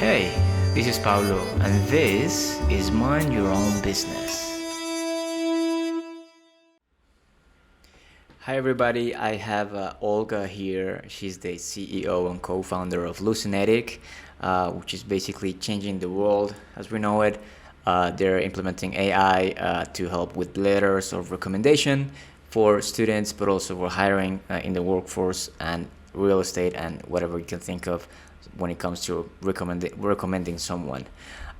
Hey, this is Paulo, and this is Mind Your Own Business. Hi, everybody. I have Olga here. She's the CEO and co founder of Lucinetic, which is basically changing the world as we know it. They're implementing AI to help with letters of recommendation for students, but also for hiring in the workforce and real estate and whatever you can think of when it comes to recommending someone.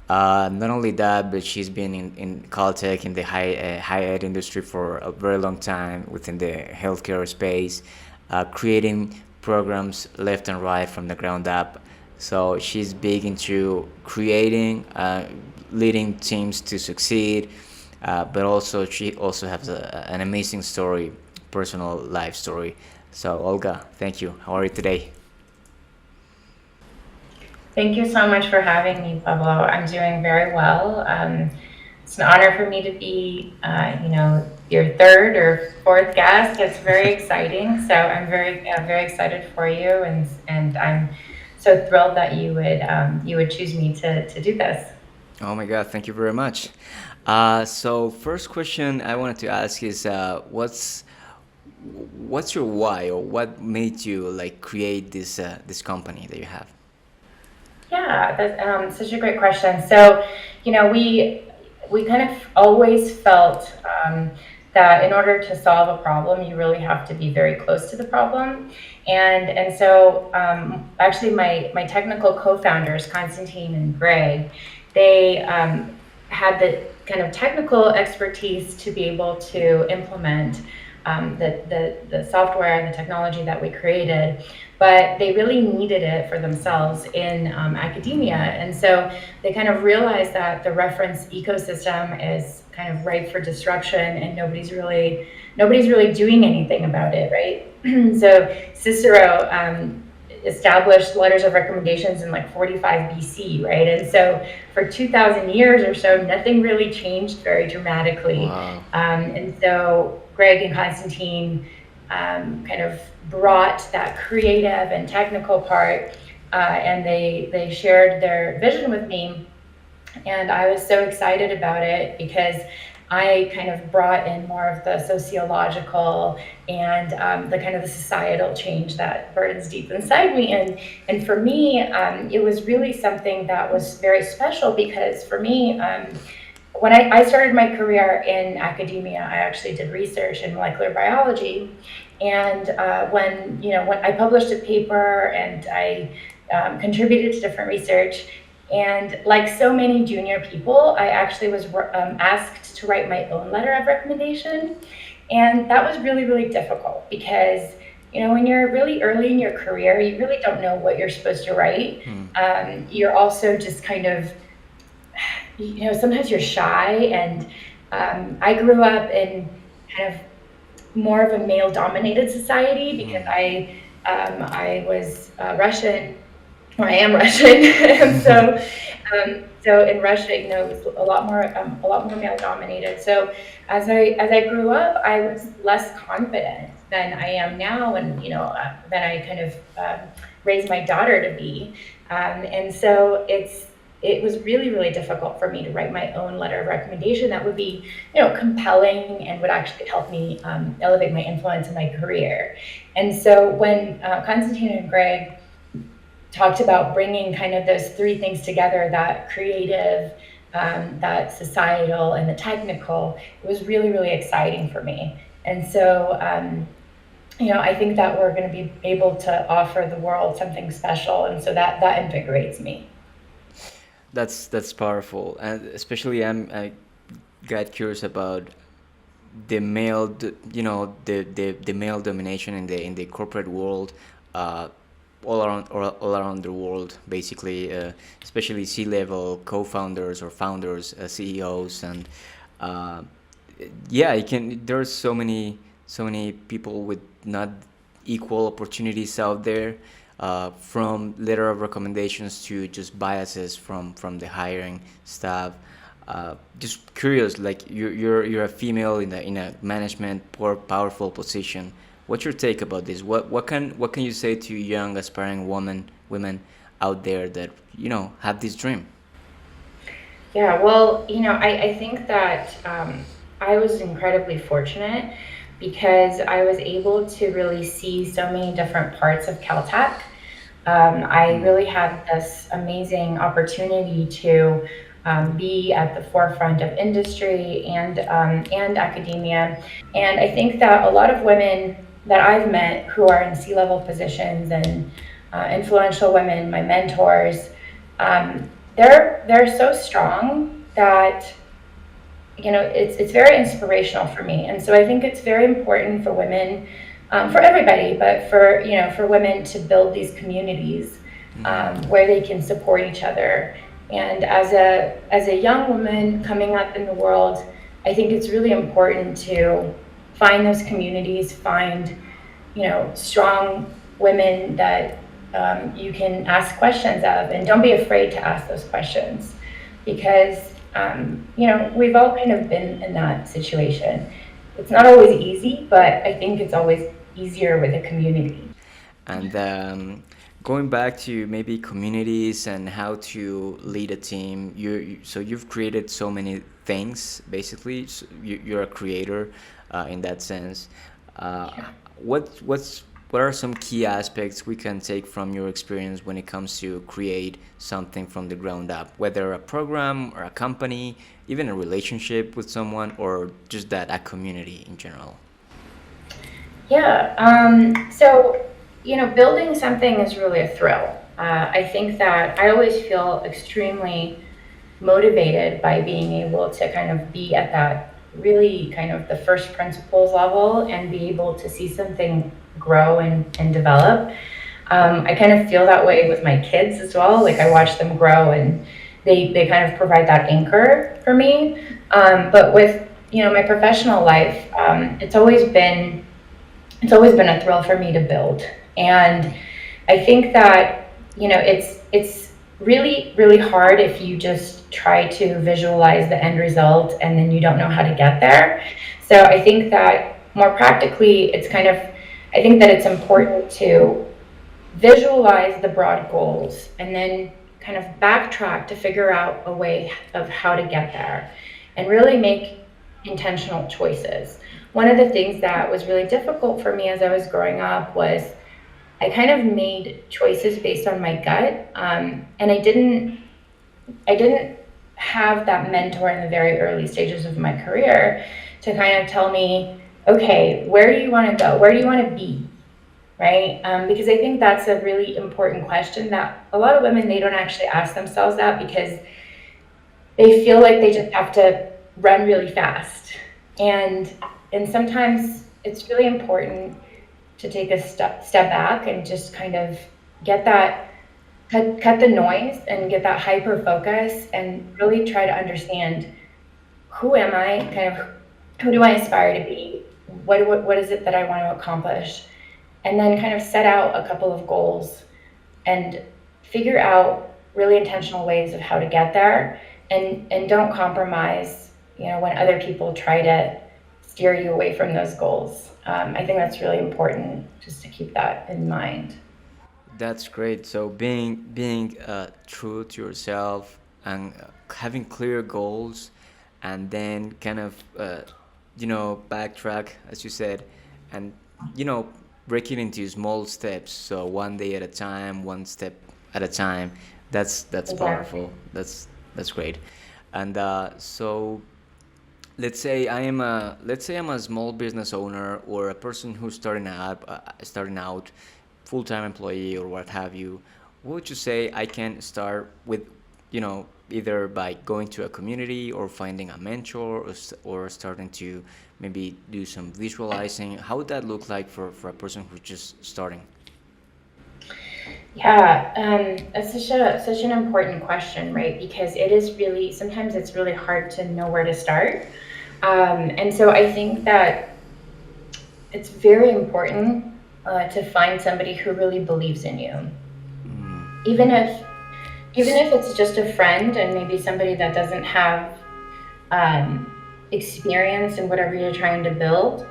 Not only that, but she's been in Caltech in the high ed industry for a very long time within the healthcare space, creating programs left and right from the ground up. So she's big into creating, leading teams to succeed, but also she also has an amazing story, personal life story. So Olga, thank you. How are you today? Thank you so much for having me, Pablo. I'm doing very well. It's an honor for me to be, your third or fourth guest. It's very exciting. So I'm very excited for you, and I'm so thrilled that you would choose me to do this. Oh my God, thank you very much. So first question I wanted to ask is, what's your why, or what made you like create this company that you have? Yeah, that's such a great question. So, we kind of always felt that in order to solve a problem, you really have to be very close to the problem. And so, actually, my technical co-founders, Constantine and Greg, they had the kind of technical expertise to be able to implement the software and the technology that we created, but they really needed it for themselves in academia. And so they kind of realized that the reference ecosystem is kind of ripe for disruption, and nobody's really doing anything about it, right? So Cicero established letters of recommendations in like 45 BC, right? And so for 2,000 years or so, nothing really changed very dramatically. Wow. And so Greg and Constantine kind of brought that creative and technical part, and they shared their vision with me. And I was so excited about it because I kind of brought in more of the sociological and the kind of the societal change that burns deep inside me. And for me, it was really something that was very special because for me, when I started my career in academia, I actually did research in molecular biology. And when I published a paper and I contributed to different research, and like so many junior people, I actually was asked to write my own letter of recommendation. And that was really, really difficult because, when you're really early in your career, you really don't know what you're supposed to write. Hmm. You're also just kind of, sometimes you're shy. And I grew up in kind of more of a male-dominated society because I was Russian, or I am Russian, and so in Russia, it was a lot more male-dominated. So as I grew up, I was less confident than I am now, and than I kind of raised my daughter to be, and so it was really, really difficult for me to write my own letter of recommendation that would be, compelling and would actually help me elevate my influence in my career. And so when Constantine and Greg talked about bringing kind of those three things together, that creative, that societal, and the technical, it was really, really exciting for me. And so, I think that we're going to be able to offer the world something special, and so that invigorates me. That's powerful, and especially I got curious about the the male domination in the corporate world, uh, all around the world, basically, especially C-level co-founders or founders, CEOs, and uh, yeah, you can. There's so many people with not equal opportunities out there, from letter of recommendations to just biases from the hiring staff. Just curious, like you're a female in a management powerful position. What's your take about this? What can you say to young aspiring women out there that have this dream? Yeah, well, I think that I was incredibly fortunate because I was able to really see so many different parts of Caltech. I really had this amazing opportunity to be at the forefront of industry and academia. And I think that a lot of women that I've met who are in C-level positions and influential women, my mentors, they're so strong that it's very inspirational for me. And so I think it's very important for women, for everybody, but for women to build these communities where they can support each other. And as a young woman coming up in the world, I think it's really important to find those communities, find strong women that you can ask questions of, and don't be afraid to ask those questions because we've all kind of been in that situation. It's not always easy, but I think it's always easier with a community. And going back to maybe communities and how to lead a team, so you've created so many things. Basically, so you're a creator in that sense. Uh, Yeah. what are some key aspects we can take from your experience when it comes to create something from the ground up, whether a program or a company, even a relationship with someone, or just that a community in general? Yeah. So, building something is really a thrill. I think that I always feel extremely motivated by being able to kind of be at that really kind of the first principles level and be able to see something grow and develop. I kind of feel that way with my kids as well. Like I watch them grow and they kind of provide that anchor for me. But with, my professional life, it's always been a thrill for me to build. And I think that, it's really, really hard if you just try to visualize the end result and then you don't know how to get there. So I think that more practically, I think that it's important to visualize the broad goals and then kind of backtrack to figure out a way of how to get there and really make intentional choices. One of the things that was really difficult for me as I was growing up was I kind of made choices based on my gut, and I didn't have that mentor in the very early stages of my career to kind of tell me, okay, where do you want to go? Where do you want to be? Right? Because I think that's a really important question that a lot of women, they don't actually ask themselves that because they feel like they just have to run really fast. And and sometimes it's really important to take a step back and just kind of get that cut the noise and get that hyper focus and really try to understand who am I, kind of who do I aspire to be, what is it that I want to accomplish, and then kind of set out a couple of goals and figure out really intentional ways of how to get there and don't compromise when other people try to steer you away from those goals. I think that's really important just to keep that in mind. That's great. So being true to yourself and having clear goals, and then kind of backtrack, as you said, and you know break it into small steps. So one day at a time, one step at a time. That's Exactly. powerful. That's great. And so let's say I'm a small business owner or a person who's starting out full-time employee or what have you. What would you say I can start with, either by going to a community or finding a mentor or starting to maybe do some visualizing? How would that look like for a person who's just starting? Yeah, that's such an important question, right? Because it is really sometimes it's really hard to know where to start, and so I think that it's very important to find somebody who really believes in you, Mm, even if it's just a friend and maybe somebody that doesn't have experience in whatever you're trying to build.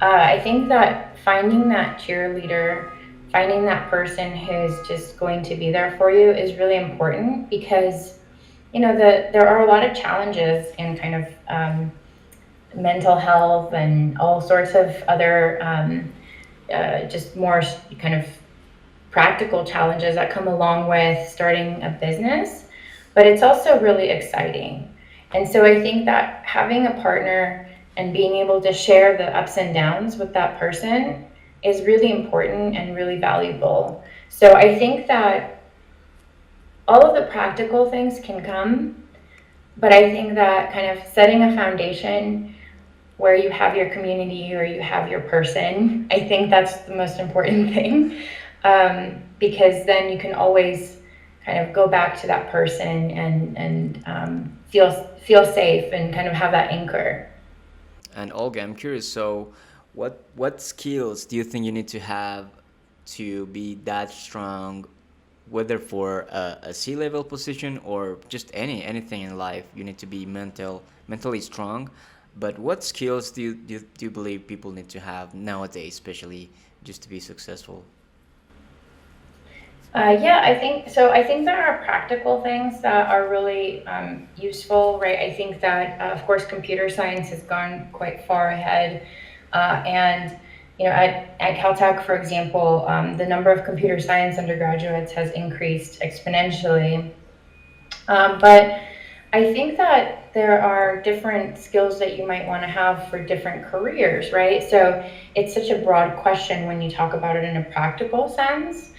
I think that finding that cheerleader finding that person who's just going to be there for you is really important because there are a lot of challenges in kind of mental health and all sorts of other just more kind of practical challenges that come along with starting a business, but it's also really exciting. And so I think that having a partner and being able to share the ups and downs with that person is really important and really valuable. So I think that all of the practical things can come, but I think that kind of setting a foundation where you have your community or you have your person, I think that's the most important thing. Because then you can always kind of go back to that person and feel safe and kind of have that anchor. And Olga, I'm curious. So, what skills do you think you need to have to be that strong, whether for a C-level position or just anything in life? You need to be mentally strong. But what skills do you believe people need to have nowadays, especially just to be successful? Yeah, I think so. I think there are practical things that are really useful, right? I think that, of course, computer science has gone quite far ahead. And, at Caltech, for example, the number of computer science undergraduates has increased exponentially. But I think that there are different skills that you might want to have for different careers, right? So it's such a broad question when you talk about it in a practical sense.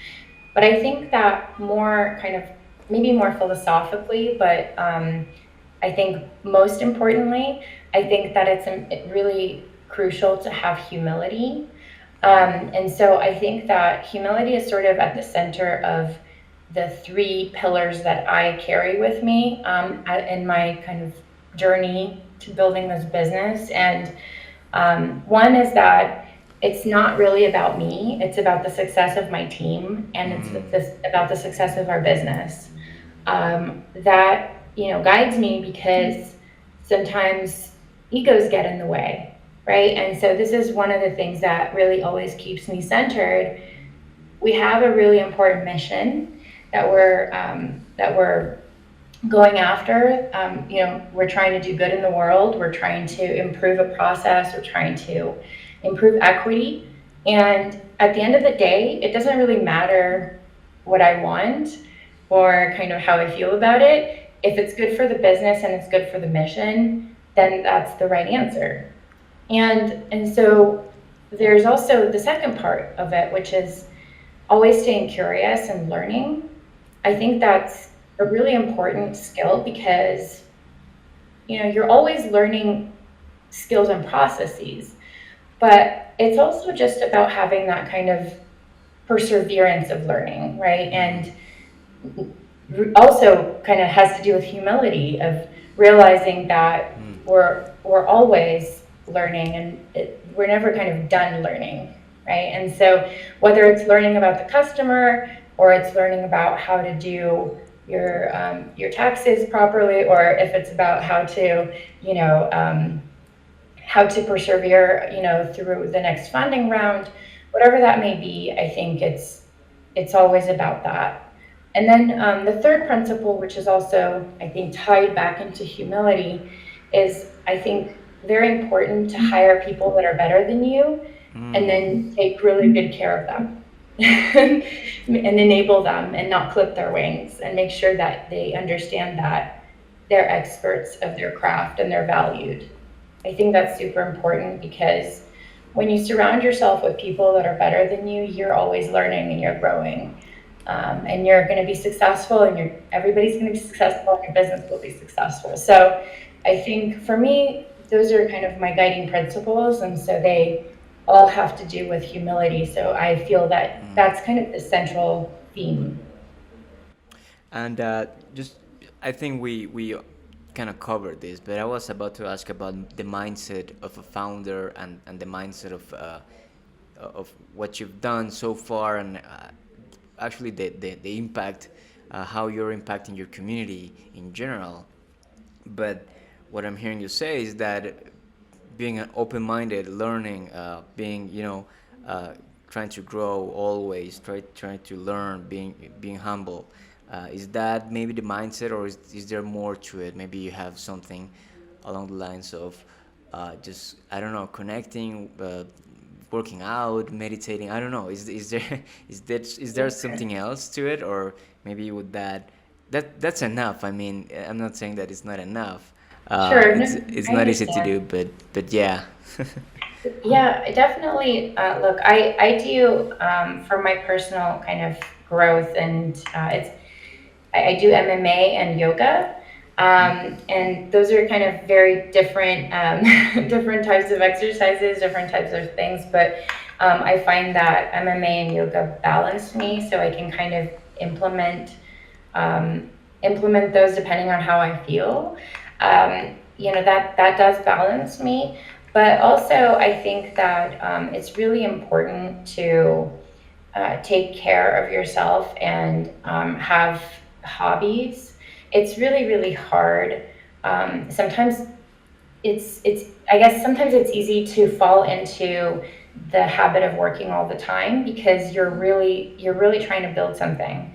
But I think that more kind of maybe more philosophically, but I think most importantly, I think that it's really crucial to have humility. And so I think that humility is sort of at the center of the three pillars that I carry with me in my kind of journey to building this business. And one is that it's not really about me, it's about the success of my team and about the success of our business. That, guides me because sometimes egos get in the way, right? And so this is one of the things that really always keeps me centered. We have a really important mission that we're going after. We're trying to do good in the world. We're trying to improve a process. We're trying to improve equity. And at the end of the day, it doesn't really matter what I want or kind of how I feel about it. If it's good for the business and it's good for the mission, then that's the right answer. And so there's also the second part of it, which is always staying curious and learning. I think that's a really important skill because you're always learning skills and processes, but it's also just about having that kind of perseverance of learning, right? And also kind of has to do with humility of realizing that we're always learning and we're never kind of done learning, right? And so whether it's learning about the customer or it's learning about how to do your taxes properly, or if it's about how to persevere, through the next funding round, whatever that may be, I think it's always about that. And then the third principle, which is also, I think, tied back into humility, is I think very important to hire people that are better than you and then take really good care of them and enable them and not clip their wings and make sure that they understand that they're experts of their craft and they're valued. I think that's super important because when you surround yourself with people that are better than you, you're always learning and you're growing. And you're going to be successful and everybody's going to be successful and your business will be successful. So I think for me, those are kind of my guiding principles. And so they all have to do with humility. So I feel that that's kind of the central theme. And just, I think we kind of covered this, but I was about to ask about the mindset of a founder and the mindset of what you've done so far, and actually the impact, how you're impacting your community in general. But what I'm hearing you say is that being an open-minded, learning, being, uh, trying to grow always, trying to learn, being humble. Is that maybe the mindset, or is there more to it? Maybe you have something along the lines of just, I don't know, connecting, working out, meditating. I don't know. Is there is there something else to it, or maybe with that's enough. I mean, I'm not saying that it's not enough. Sure, no, It's I not easy to do, understand. but yeah. Yeah, definitely. Look, I do for my personal kind of growth, and I do MMA and yoga, and those are kind of very different different types of exercises, different types of things. But I find that MMA and yoga balance me, so I can kind of implement um, implement those depending on how I feel. That does balance me. But also, I think that it's really important to take care of yourself and have hobbies. It's really, really hard. Sometimes it's I guess sometimes it's easy to fall into the habit of working all the time because you're really trying to build something.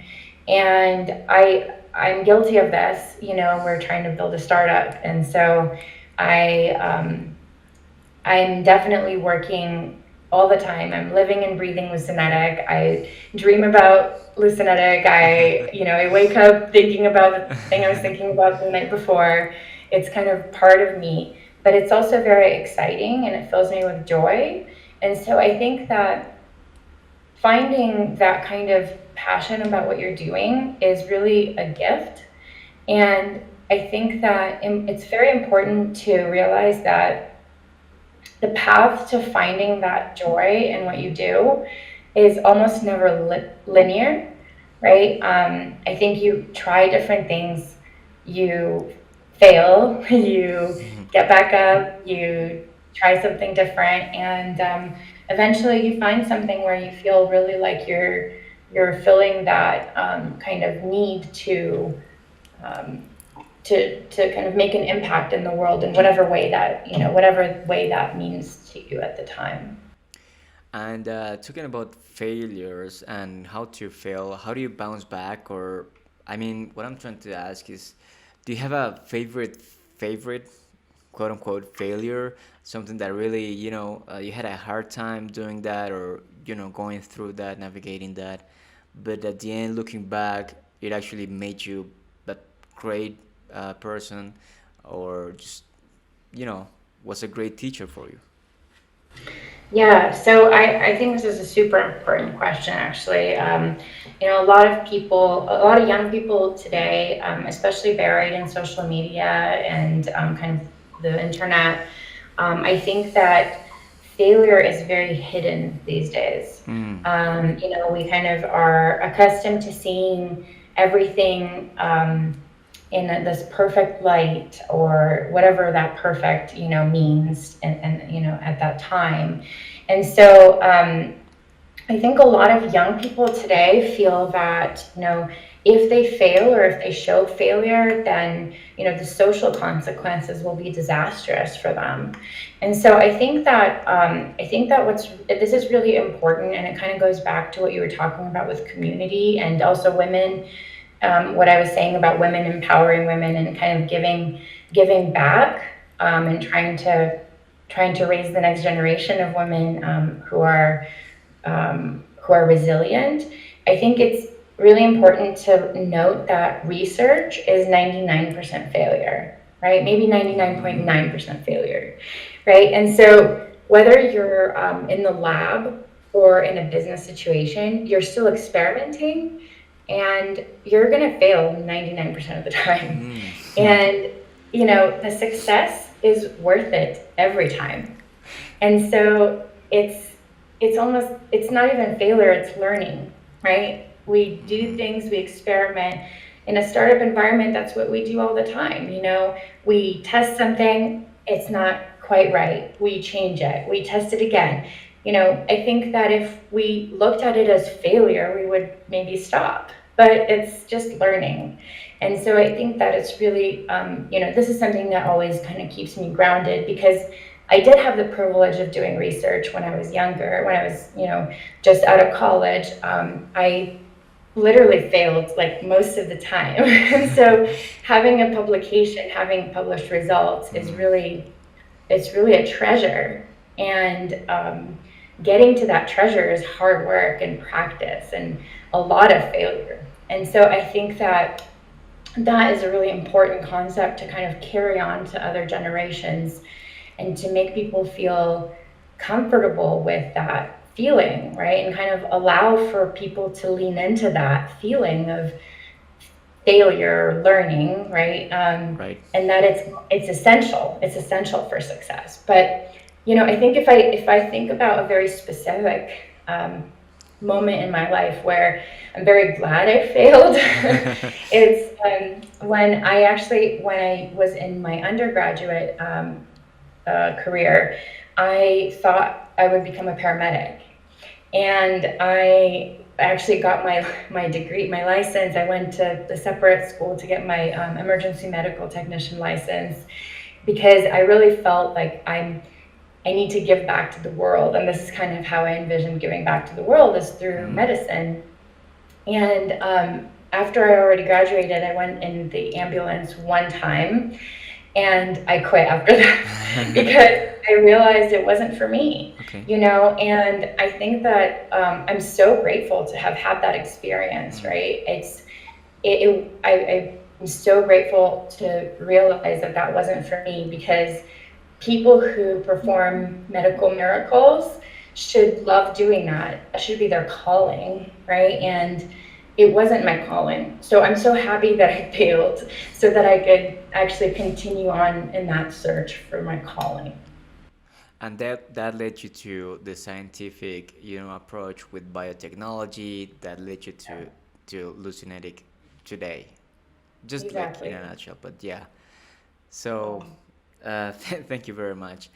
And I'm guilty of this. We're trying to build a startup, and so I I'm definitely working all the time. I'm living and breathing Lucinetic. I dream about Lucinetic. I wake up thinking about the thing I was thinking about the night before. It's kind of part of me, but it's also very exciting and it fills me with joy. And so I think that finding that kind of passion about what you're doing is really a gift. And I think that it's very important to realize that the path to finding that joy in what you do is almost never linear, right? I think you try different things, you fail, you get back up, you try something different, and eventually you find something where you feel really like you're filling that kind of need um, to kind of make an impact in the world in whatever way that means to you at the time. And talking about failures and how to fail, how do you bounce back? Or, I mean, what I'm trying to ask is, do you have a favorite, quote unquote, failure? Something that really, you had a hard time doing that, or, going through that, navigating that. But at the end, looking back, it actually made you a great person, or just, you know, was a great teacher for you. Yeah, so I think this is a super important question, actually. A lot of young people today, especially buried in social media and kind of the internet, I think that failure is very hidden these days. Mm. We kind of are accustomed to seeing everything in this perfect light or whatever that perfect means and at that time. And so I think a lot of young people today feel that if they fail or if they show failure, then the social consequences will be disastrous for them. And so I think that what's this is really important, and it kind of goes back to what you were talking about with community and also women, what I was saying about women empowering women and kind of giving back, and trying to raise the next generation of women who are resilient. I think it's really important to note that research is 99% failure, right? Maybe 99.9% failure, right? And so whether you're in the lab or in a business situation, you're still experimenting and you're going to fail 99% of the time. Mm. And, the success is worth it every time. And so it's not even failure, it's learning, right? We do things, we experiment. In a startup environment, that's what we do all the time. We test something, it's not quite right. We change it, we test it again. I think that if we looked at it as failure, we would maybe stop, but it's just learning. And so I think that it's really, this is something that always kind of keeps me grounded because I did have the privilege of doing research when I was younger, when I was, just out of college. I literally failed like most of the time. And so having a publication, having published results is really, it's really a treasure. And getting to that treasure is hard work and practice and a lot of failure. And so I think that that is a really important concept to kind of carry on to other generations and to make people feel comfortable with that feeling, right? And kind of allow for people to lean into that feeling of failure, learning, right? Right. And that it's essential. It's essential for success. But I think if I think about a very specific moment in my life where I'm very glad I failed, it's when I was in my undergraduate career, I thought I would become a paramedic. And I actually got my degree, my license. I went to the separate school to get my emergency medical technician license because I really felt like I need to give back to the world. And this is kind of how I envisioned giving back to the world, is through medicine. And after I already graduated, I went in the ambulance one time and I quit after that because I realized it wasn't for me, Okay. and I think that I'm so grateful to have had that experience, right? I'm so grateful to realize that that wasn't for me, because people who perform medical miracles should love doing that. That should be their calling, right? And it wasn't my calling. So I'm so happy that I failed so that I could actually continue on in that search for my calling. And that led you to the scientific, approach with biotechnology that led you to Lucinetic today. Just like in a Exactly. nutshell, but yeah. So, Oh. thank you very much.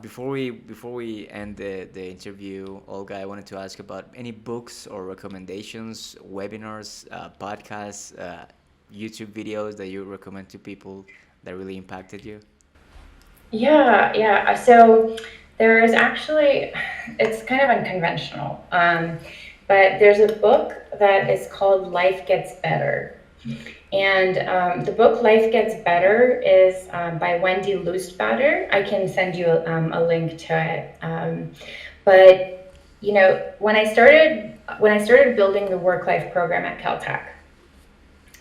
Before we end the interview, Olga, I wanted to ask about any books or recommendations, webinars, podcasts, YouTube videos that you recommend to people that really impacted you. Yeah, yeah. So there is actually, it's kind of unconventional, but there's a book that is called Life Gets Better. And the book Life Gets Better is by Wendy Lustbader. I can send you a link to it. But when I started building the work life program at Caltech,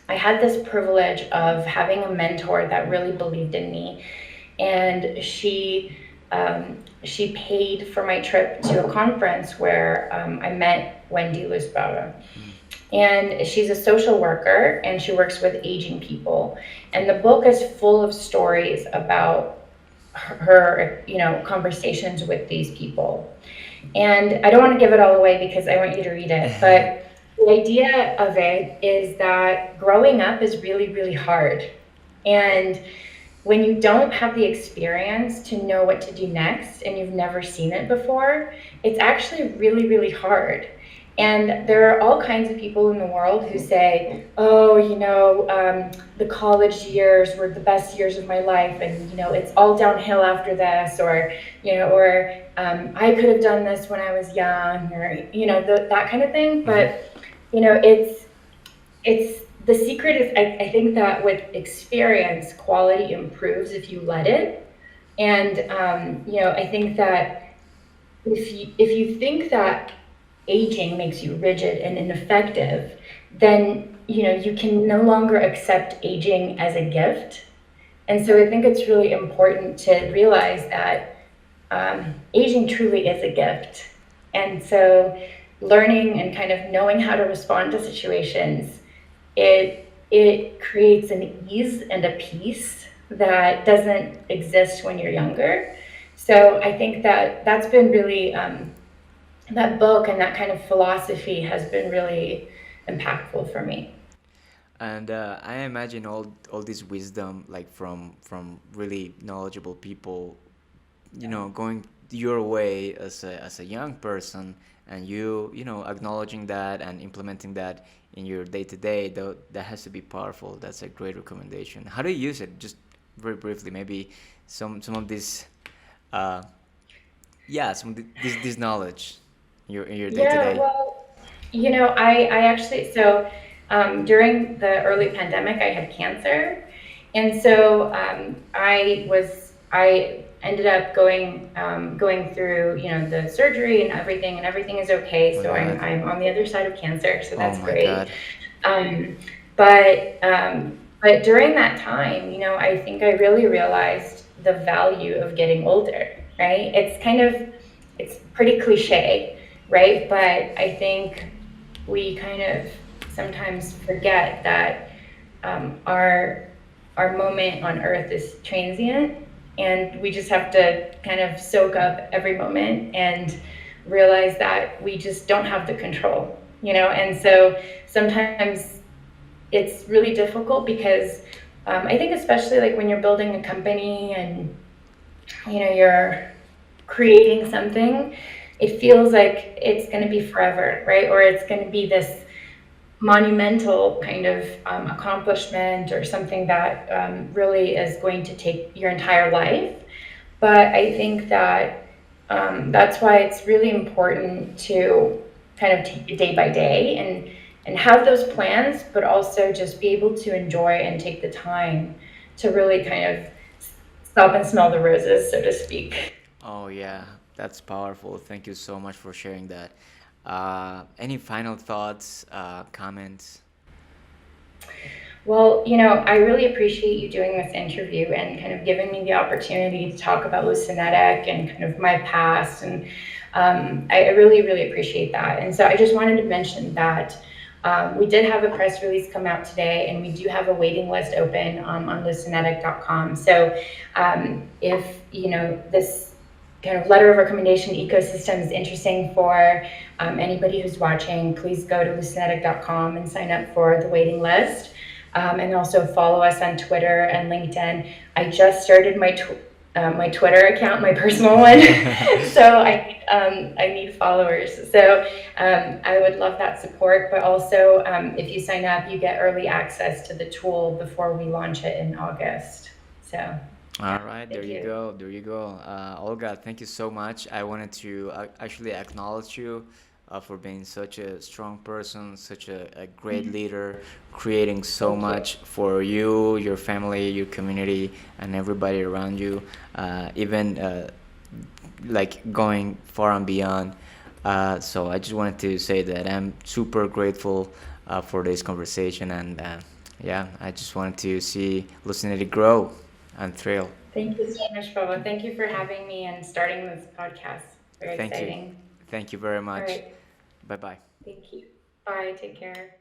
I had this privilege of having a mentor that really believed in me, and she paid for my trip to a conference where I met Wendy Lustbader. And she's a social worker and she works with aging people. And the book is full of stories about her, conversations with these people. And I don't want to give it all away because I want you to read it. But the idea of it is that growing up is really, really hard. And when you don't have the experience to know what to do next and you've never seen it before, it's actually really, really hard. And there are all kinds of people in the world who say, oh, the college years were the best years of my life, and, it's all downhill after this, or I could have done this when I was young, or, that kind of thing. But, it's the secret is I think that with experience, quality improves if you let it. And, I think that if you think that aging makes you rigid and ineffective, then you can no longer accept aging as a gift. And so I think it's really important to realize that aging truly is a gift. And so learning and kind of knowing how to respond to situations, it creates an ease and a peace that doesn't exist when you're younger. So I think that that's been really that book and that kind of philosophy has been really impactful for me. And I imagine all this wisdom, like from really knowledgeable people, going your way as a young person, and acknowledging that and implementing that in your day to day, though that has to be powerful. That's a great recommendation. How do you use it? Just very briefly, maybe some of these Uh, yeah, this knowledge in your day to Yeah, day. well, I actually, so during the early pandemic, I had cancer. And so I ended up going through, the surgery and everything is Oh okay. my So I'm, God. I'm on the other side of cancer. So Oh that's my great. God. Um, but during that time, I think I really realized the value of getting older, right? It's pretty cliche, right? But I think we kind of sometimes forget that our moment on Earth is transient, and we just have to kind of soak up every moment and realize that we just don't have the control, And so sometimes it's really difficult because I think especially like when you're building a company and you're creating something, it feels like it's going to be forever, right? Or it's going to be this monumental kind of accomplishment or something that really is going to take your entire life. But I think that that's why it's really important to kind of take it day by day and have those plans, but also just be able to enjoy and take the time to really kind of stop and smell the roses, so to speak. Oh yeah, that's powerful. Thank you so much for sharing that. Any final thoughts, comments? Well, I really appreciate you doing this interview and kind of giving me the opportunity to talk about Lucinetic and kind of my past. And I really, really appreciate that. And so I just wanted to mention that we did have a press release come out today, and we do have a waiting list open on lucinetic.com. So if, this kind of letter of recommendation ecosystem is interesting for anybody who's watching, please go to lucinetic.com and sign up for the waiting list. And also follow us on Twitter and LinkedIn. I just started my Twitter account, my personal one, so I need followers. So I would love that support. But also, if you sign up, you get early access to the tool before we launch it in August. So All yeah, right, there thank you you. go. There you go. Olga, thank you so much. I wanted to actually acknowledge you for being such a strong person, such a great leader, creating so Thank you. much for you, your family, your community, and everybody around you, even like going far and beyond. So I just wanted to say that I'm super grateful for this conversation, and yeah, I just wanted to see Lucinity grow and thrill. Thank you so much, Baba. Thank you for having me and starting this podcast. Very Thank you. exciting. Thank you very All much. right. Bye bye. Thank you. Bye. Take care.